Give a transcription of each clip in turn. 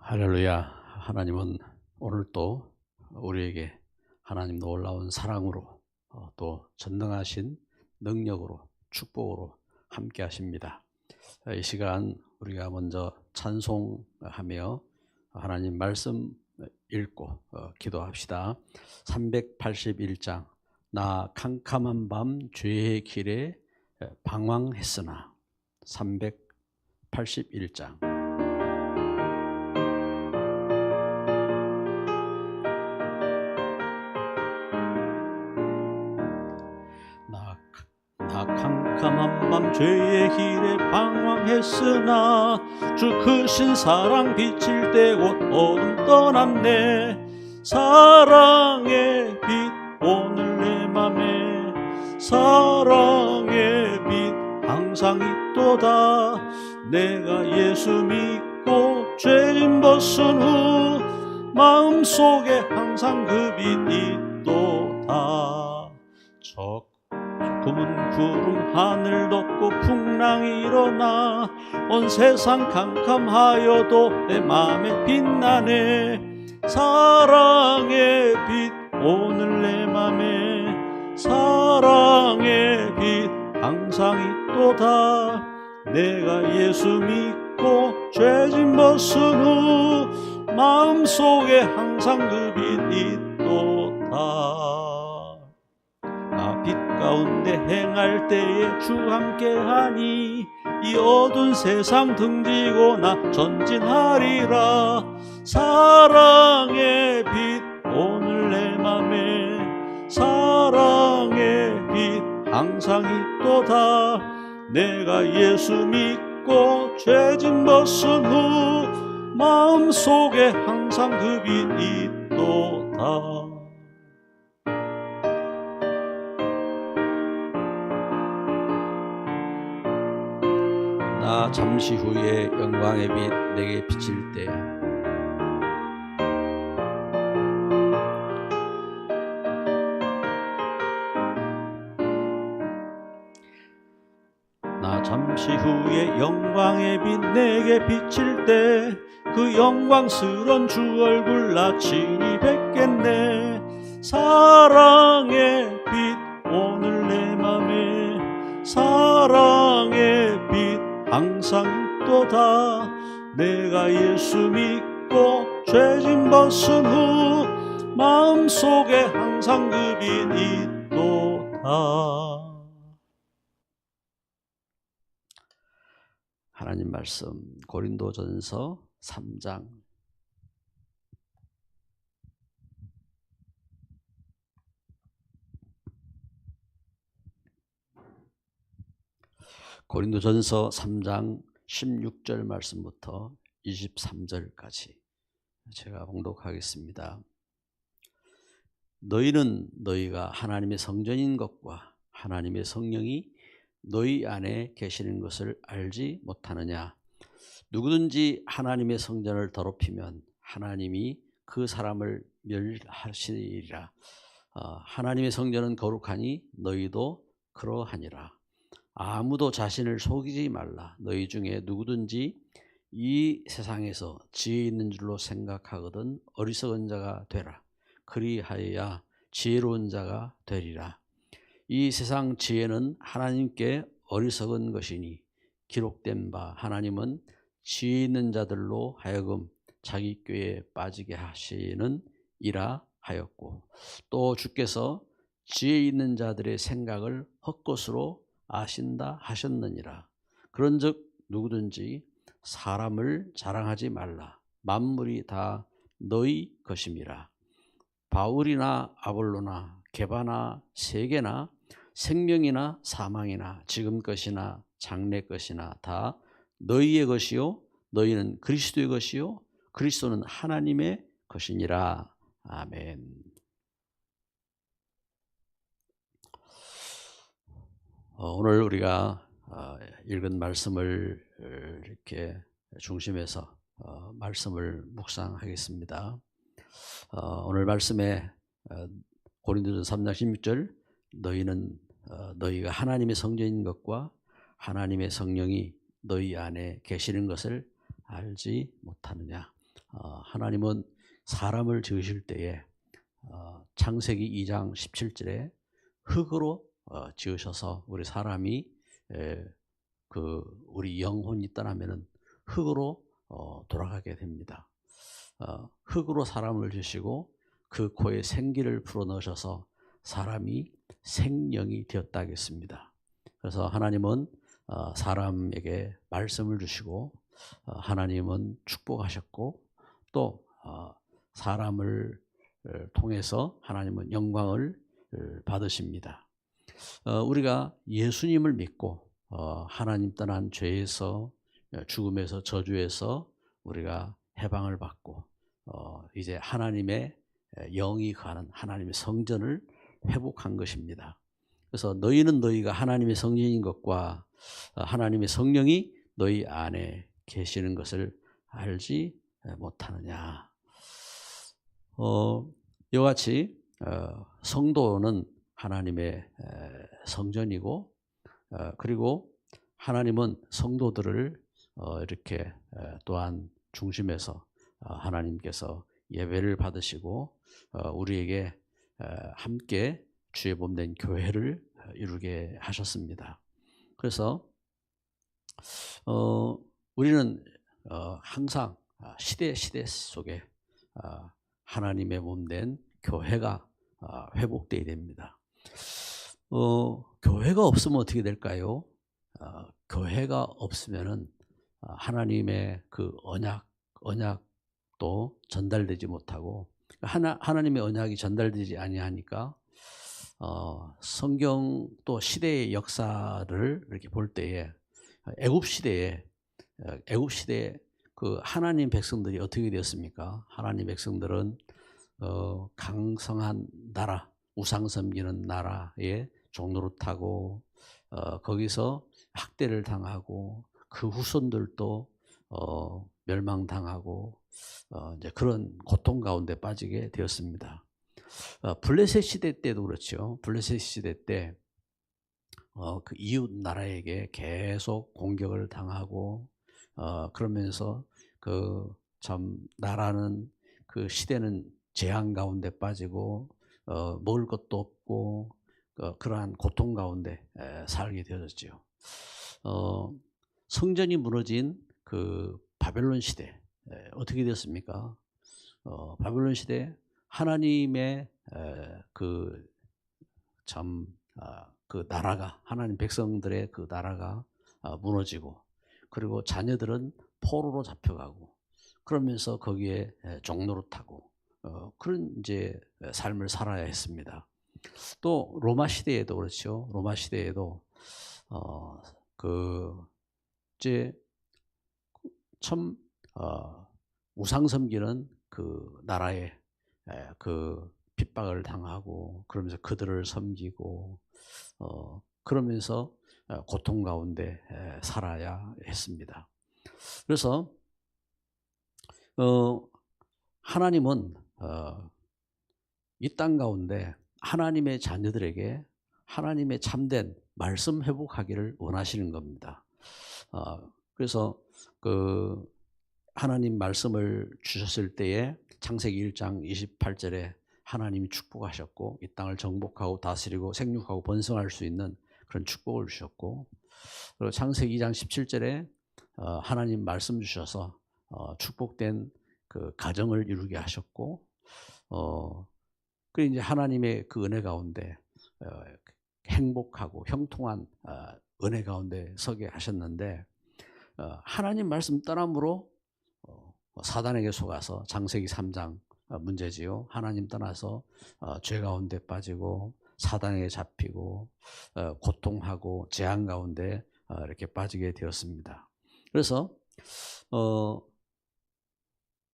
할렐루야. 하나님은 오늘 또 우리에게 하나님 놀라운 사랑으로 또 전능하신 능력으로 축복으로 함께 하십니다. 이 시간 우리가 먼저 찬송하며 하나님 말씀 읽고 기도합시다. 381장 나 캄캄한 밤 죄의 길에 방황했으나. 381장 나 캄캄한 밤 죄의 길에 방황했으나 주 크신 사랑 비칠 때 곧 어둠 떠났네. 사랑의 빛 오늘 내 맘에 사랑의 빛 항상 있도다. 내가 예수 믿고 죄짐 벗은 후 마음속에 항상 그 빛 있도다. 검은 구름 하늘 덮고 풍랑이 일어나 온 세상 캄캄하여도 내 맘에 빛나네. 사랑의 빛 오늘 내 맘에 사랑의 빛 항상 있도다. 내가 예수 믿고 죄짐 벗은 후 마음속에 항상 그 빛 있도다. 빛 가운데 행할 때에 주 함께하니 이 어두운 세상 등지고 나 전진하리라. 사랑의 빛 오늘 내 맘에 사랑의 빛 항상 있도다. 내가 예수 믿고 죄짐 벗은 후 마음속에 항상 그 빛 있도다. 나 잠시 후에 영광의 빛 내게 비칠 때 나 잠시 후에 영광의 빛 내게 비칠 때 그 영광스런 주 얼굴 나 친히 뵙겠네. 사랑의 빛 오늘 내 맘에 사랑의 빛 항상 있도다. 내가 예수 믿고 죄짐 벗은 후 마음속에 항상 그 빛 있도다. 하나님 말씀 고린도전서 3장 고린도전서 3장 16절 말씀부터 23절까지 제가 봉독하겠습니다. 너희는 너희가 하나님의 성전인 것과 하나님의 성령이 너희 안에 계시는 것을 알지 못하느냐. 누구든지 하나님의 성전을 더럽히면 하나님이 그 사람을 멸하시리라. 하나님의 성전은 거룩하니 너희도 그러하니라. 아무도 자신을 속이지 말라. 너희 중에 누구든지 이 세상에서 지혜 있는 줄로 생각하거든 어리석은 자가 되라. 그리하여야 지혜로운 자가 되리라. 이 세상 지혜는 하나님께 어리석은 것이니 기록된 바 하나님은 지혜 있는 자들로 하여금 자기 꾀에 빠지게 하시는 이라 하였고, 또 주께서 지혜 있는 자들의 생각을 헛것으로 아신다 하셨느니라. 그런즉 누구든지 사람을 자랑하지 말라. 만물이 다 너희 것임이라. 바울이나 아볼로나 게바나 세계나 생명이나 사망이나 지금 것이나 장래 것이나 다 너희의 것이요 너희는 그리스도의 것이요 그리스도는 하나님의 것이니라. 아멘. 오늘 우리가 읽은 말씀을 이렇게 중심해서 말씀을 묵상하겠습니다. 오늘 말씀에 고린도전서 3장 16절 너희는 너희가 하나님의 성전인 것과 하나님의 성령이 너희 안에 계시는 것을 알지 못하느냐. 하나님은 사람을 지으실 때에 창세기 2장 17절에 흙으로 지으셔서 우리 사람이 우리 영혼이 떠나면은 흙으로 돌아가게 됩니다. 흙으로 사람을 지으시고 그 코에 생기를 불어넣으셔서 사람이 생명이 되었다 하겠습니다. 그래서 하나님은 사람에게 말씀을 주시고 하나님은 축복하셨고 또 사람을 통해서 하나님은 영광을 받으십니다. 우리가 예수님을 믿고 하나님 떠난 죄에서 죽음에서 저주에서 우리가 해방을 받고 이제 하나님의 영이 거하는 하나님의 성전을 회복한 것입니다. 그래서 너희는 너희가 하나님의 성전인 것과 하나님의 성령이 너희 안에 계시는 것을 알지 못하느냐. 이와 같이 성도는 하나님의 성전이고 그리고 하나님은 성도들을 이렇게 또한 중심에서 하나님께서 예배를 받으시고 우리에게 함께 주의 몸된 교회를 이루게 하셨습니다. 그래서 우리는 항상 시대 속에 하나님의 몸된 교회가 회복되어야 됩니다. 교회가 없으면 어떻게 될까요? 교회가 없으면은 하나님의 그 언약도 전달되지 못하고 하나님의 언약이 전달되지 아니하니까 성경 또 시대의 역사를 이렇게 볼 때에 애굽 시대에 그 하나님 백성들이 어떻게 되었습니까? 하나님 백성들은 강성한 나라, 우상 섬기는 나라에 종노릇하고 거기서 학대를 당하고 그 후손들도 멸망당하고 이제 그런 고통 가운데 빠지게 되었습니다. 블레셋 시대 때도 그렇죠. 블레셋 시대 때 그 이웃 나라에게 계속 공격을 당하고 그러면서 그 참 나라는 그 시대는 재앙 가운데 빠지고 먹을 것도 없고 그러한 고통 가운데 살게 되었죠. 성전이 무너진 그 바벨론 시대 어떻게 되었습니까? 바벨론 시대 하나님의 그 나라가 하나님 백성들의 그 나라가 무너지고 그리고 자녀들은 포로로 잡혀가고 그러면서 거기에 종노릇하고 그런 이제 삶을 살아야 했습니다. 또 로마 시대에도 그렇죠. 로마 시대에도 이제 참 우상 섬기는 그 나라에 그 핍박을 당하고 그러면서 그들을 섬기고 그러면서 고통 가운데 살아야 했습니다. 그래서 하나님은 이 땅 가운데 하나님의 자녀들에게 하나님의 참된 말씀 회복하기를 원하시는 겁니다. 그래서 그 하나님 말씀을 주셨을 때에 창세기 1장 28절에 하나님이 축복하셨고 이 땅을 정복하고 다스리고 생육하고 번성할 수 있는 그런 축복을 주셨고 그리고 창세기 2장 17절에 하나님 말씀 주셔서 축복된 그 가정을 이루게 하셨고 그 이제 하나님의 그 은혜 가운데 행복하고 형통한 은혜 가운데 서게 하셨는데 하나님 말씀 떠남으로 사단에게 속아서 창세기 3장 문제지요. 하나님 떠나서 죄 가운데 빠지고 사단에게 잡히고 고통하고 재앙 가운데 이렇게 빠지게 되었습니다. 그래서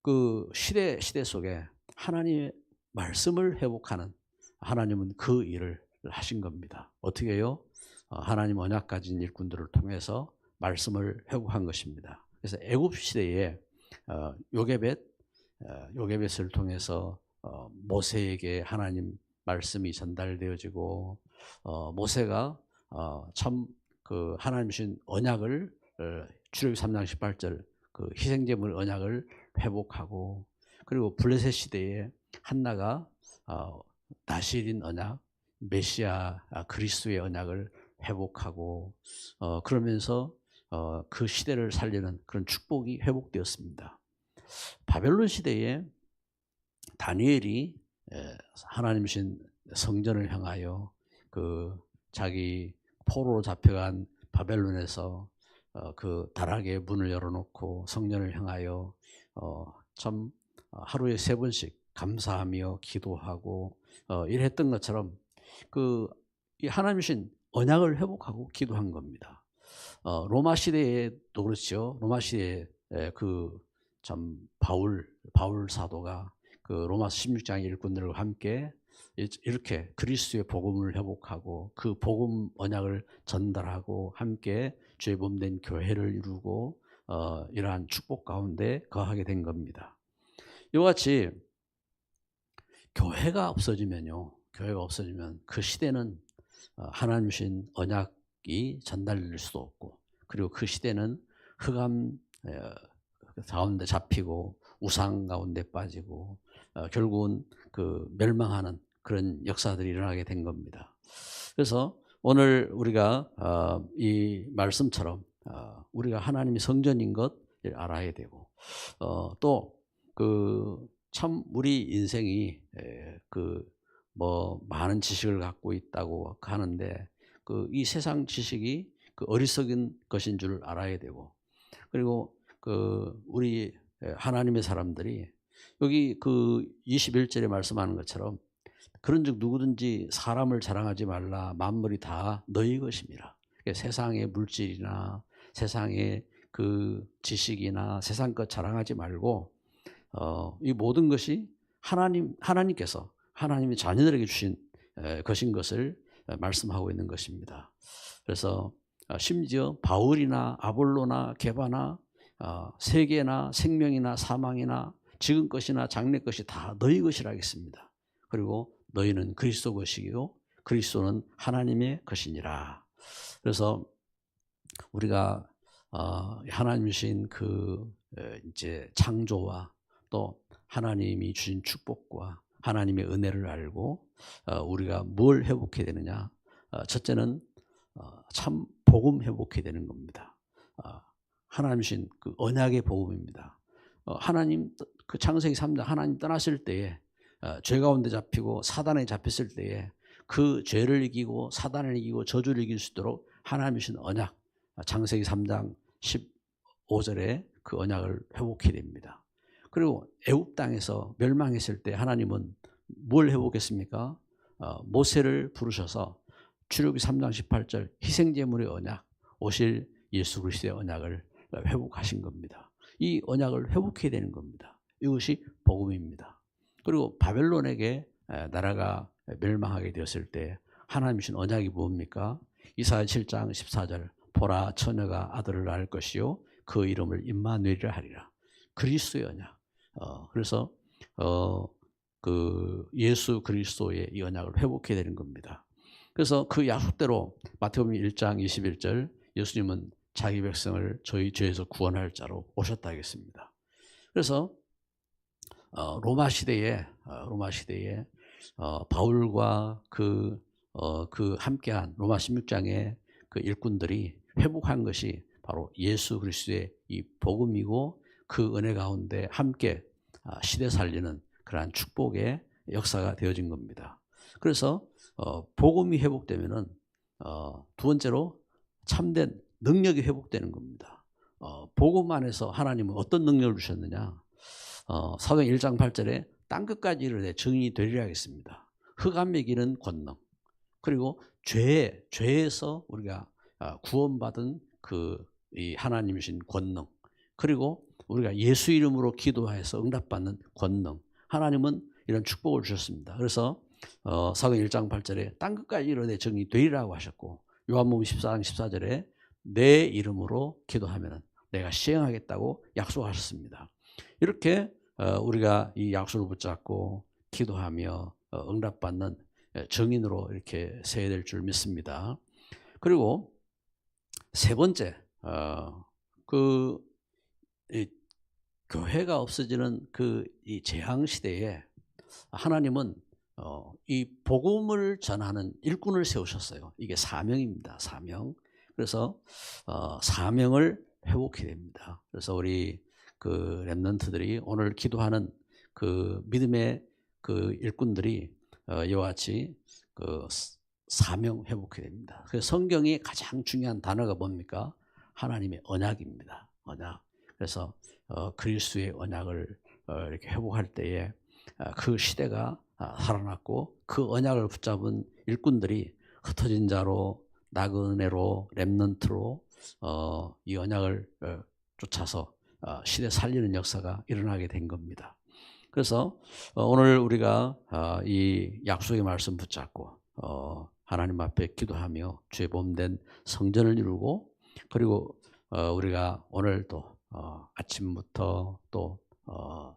그 시대 속에 하나님의 말씀을 회복하는 하나님은 그 일을 하신 겁니다. 어떻게 해요? 하나님 언약 가진 일꾼들을 통해서 말씀을 회복한 것입니다. 그래서 애굽 시대에 요게벳을 통해서 모세에게 하나님 말씀이 전달되어지고 모세가 참 그 하나님 주신 언약을 출애굽기 3장 18절 그 희생제물 언약을 회복하고, 그리고 블레셋 시대에 한나가 나실인 언약, 메시아 그리스도의 언약을 회복하고, 그러면서 그 시대를 살리는 그런 축복이 회복되었습니다. 바벨론 시대에 다니엘이 하나님이신 성전을 향하여 그 자기 포로로 잡혀간 바벨론에서 그 다락에 문을 열어놓고 성전을 향하여 참 하루에 3번씩 감사하며 기도하고 이랬던 것처럼 이 하나님이신 언약을 회복하고 기도한 겁니다. 로마 시대에도 그렇죠. 로마 시대에 참 바울 사도가 그 로마서 16장 일꾼들과 함께 이렇게 그리스도의 복음을 회복하고 그 복음 언약을 전달하고 함께 죄범된 교회를 이루고 이러한 축복 가운데 거하게 된 겁니다. 이와 같이 교회가 없어지면 그 시대는 하나님이신 언약이 전달될 수도 없고, 그리고 그 시대는 흑암 가운데 잡히고 우상 가운데 빠지고 결국은 그 멸망하는 그런 역사들이 일어나게 된 겁니다. 그래서 오늘 우리가 이 말씀처럼 우리가 하나님의 성전인 것을 알아야 되고, 또 참 우리 인생이 많은 지식을 갖고 있다고 하는데 이 세상 지식이 어리석은 것인 줄 알아야 되고, 그리고 우리 하나님의 사람들이 여기 21절에 말씀하는 것처럼 그런즉 누구든지 사람을 자랑하지 말라, 만물이 다 너희 것입니다. 세상의 물질이나 세상의 지식이나 세상 것 자랑하지 말고 이 모든 것이 하나님께서 하나님의 자녀들에게 주신 것인 것을 말씀하고 있는 것입니다. 그래서 심지어 바울이나 아볼로나 게바나 세계나 생명이나 사망이나 지금 것이나 장래 것이 다 너희 것이라 하겠습니다. 그리고 너희는 그리스도 것이요 그리스도는 하나님의 것이니라. 그래서 우리가 하나님이신 이제 창조와 또 하나님이 주신 축복과 하나님의 은혜를 알고 우리가 뭘 회복해야 되느냐? 첫째는 참 복음 회복해야 되는 겁니다. 하나님이신 언약의 복음입니다. 하나님 창세기 3장 하나님 떠났을 때에 죄 가운데 잡히고 사단에 잡혔을 때에 그 죄를 이기고 사단을 이기고 저주를 이길 수 있도록 하나님이신 언약, 창세기 3장 15절에 그 언약을 회복해야 됩니다. 그리고 애굽 땅에서 멸망했을 때 하나님은 뭘 회복했습니까? 모세를 부르셔서 출애굽기 3장 18절 희생제물의 언약, 오실 예수 그리스도의 언약을 회복하신 겁니다. 이 언약을 회복해야 되는 겁니다. 이것이 복음입니다. 그리고 바벨론에게 나라가 멸망하게 되었을 때 하나님이신 언약이 뭡니까? 이사야 7장 14절 보라 처녀가 아들을 낳을 것이요 그 이름을 임마누엘이라 하리라. 그리스도의 언약. 그래서 예수 그리스도의 이 언약을 회복해야 되는 겁니다. 그래서 그 약속대로 마태복음 1장 21절 예수님은 자기 백성을 저희 죄에서 구원할 자로 오셨다 하겠습니다. 그래서 로마 시대에 바울과 함께한 로마 16장의 그 일꾼들이 회복한 것이 바로 예수 그리스도의 이 복음이고 그 은혜 가운데 함께 시대 살리는 그러한 축복의 역사가 되어진 겁니다. 그래서 복음이 회복되면은 두 번째로 참된 능력이 회복되는 겁니다. 복음 안에서 하나님은 어떤 능력을 주셨느냐? 사도행 1장 8절에 땅끝까지 이르되 증인이 되리라 하겠습니다. 흑암 매기는 권능, 그리고 죄에서 우리가 구원받은 이 하나님이신 권능, 그리고 우리가 예수 이름으로 기도해서 응답받는 권능, 하나님은 이런 축복을 주셨습니다. 그래서 사도행 1장 8절에 땅끝까지 이르되 증인이 되리라고 하셨고, 요한복음 14장 14절에 내 이름으로 기도하면 내가 시행하겠다고 약속하셨습니다. 이렇게 우리가 이 약속을 붙잡고 기도하며 응답받는 증인으로 이렇게 서야 될 줄 믿습니다. 그리고 세 번째, 교회가 없어지는 이 재앙 시대에 하나님은 이 복음을 전하는 일꾼을 세우셨어요. 이게 사명입니다. 사명. 그래서 사명을 회복해야 됩니다. 그래서 우리 렘넌트들이 오늘 기도하는 믿음의 일꾼들이 이와 같이 사명 회복해야 됩니다. 그래서 성경이 가장 중요한 단어가 뭡니까? 하나님의 언약입니다. 언약. 그래서 그리스도의 언약을 이렇게 회복할 때에 그 시대가 살아났고 그 언약을 붙잡은 일꾼들이 흩어진 자로 나그네로 렘넌트로 이 언약을 쫓아서 시대 살리는 역사가 일어나게 된 겁니다. 그래서 오늘 우리가 이 약속의 말씀 붙잡고 하나님 앞에 기도하며 주의 몸된 성전을 이루고 그리고 우리가 오늘 또 아침부터 또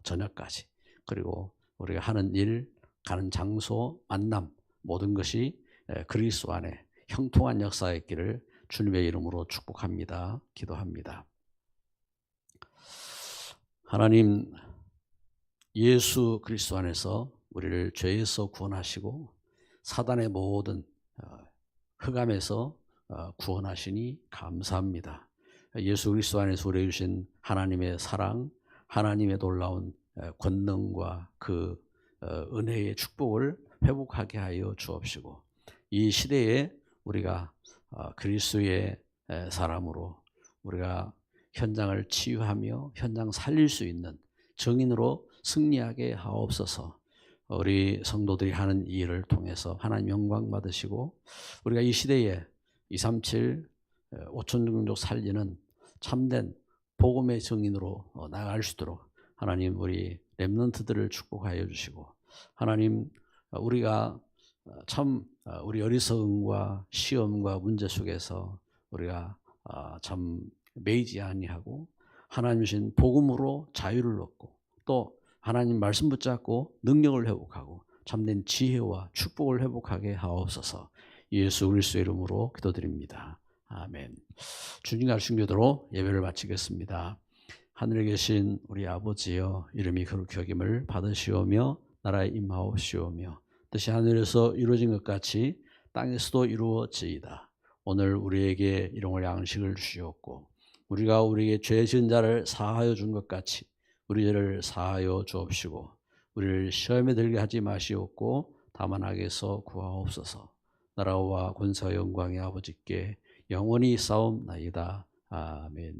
저녁까지 그리고 우리가 하는 일, 가는 장소, 만남 모든 것이 그리스도 안에 형통한 역사가 있기를 주님의 이름으로 축복합니다. 기도합니다. 하나님 예수 그리스도 안에서 우리를 죄에서 구원하시고 사단의 모든 흑암에서 구원하시니 감사합니다. 예수 그리스도 안에서 우리에게 주신 하나님의 사랑, 하나님의 놀라운 권능과 은혜의 축복을 회복하게 하여 주옵시고 이 시대에 우리가 그리스도의 사람으로 우리가 현장을 치유하며 현장 살릴 수 있는 정인으로 승리하게 하옵소서. 우리 성도들이 하는 이 일을 통해서 하나님 영광 받으시고 우리가 이 시대에 237 5천 종족 살리는 참된 복음의 정인으로 나아갈 수 있도록 하나님 우리 렘넌트들을 축복하여 주시고 하나님 우리가 참 우리 어리석음과 시험과 문제 속에서 우리가 참 매이지 아니하고 하나님 주신 복음으로 자유를 얻고 또 하나님 말씀 붙잡고 능력을 회복하고 참된 지혜와 축복을 회복하게 하옵소서. 예수 그리스도의 이름으로 기도드립니다. 아멘. 주님과 순교도로 예배를 마치겠습니다. 하늘에 계신 우리 아버지여 이름이 거룩히 여김을 받으시오며 나라에 임하옵시오며 뜻이 하늘에서 이루어진 것 같이 땅에서도 이루어지이다. 오늘 우리에게 일용할 양식을 주시옵고 우리가 우리에게 죄 지은 자를 사하여 준 것 같이 우리 죄를 사하여 주옵시고 우리를 시험에 들게 하지 마시옵고 다만 악에서 구하옵소서. 나라와 권세와 영광의 아버지께 영원히 싸움나이다. 아멘.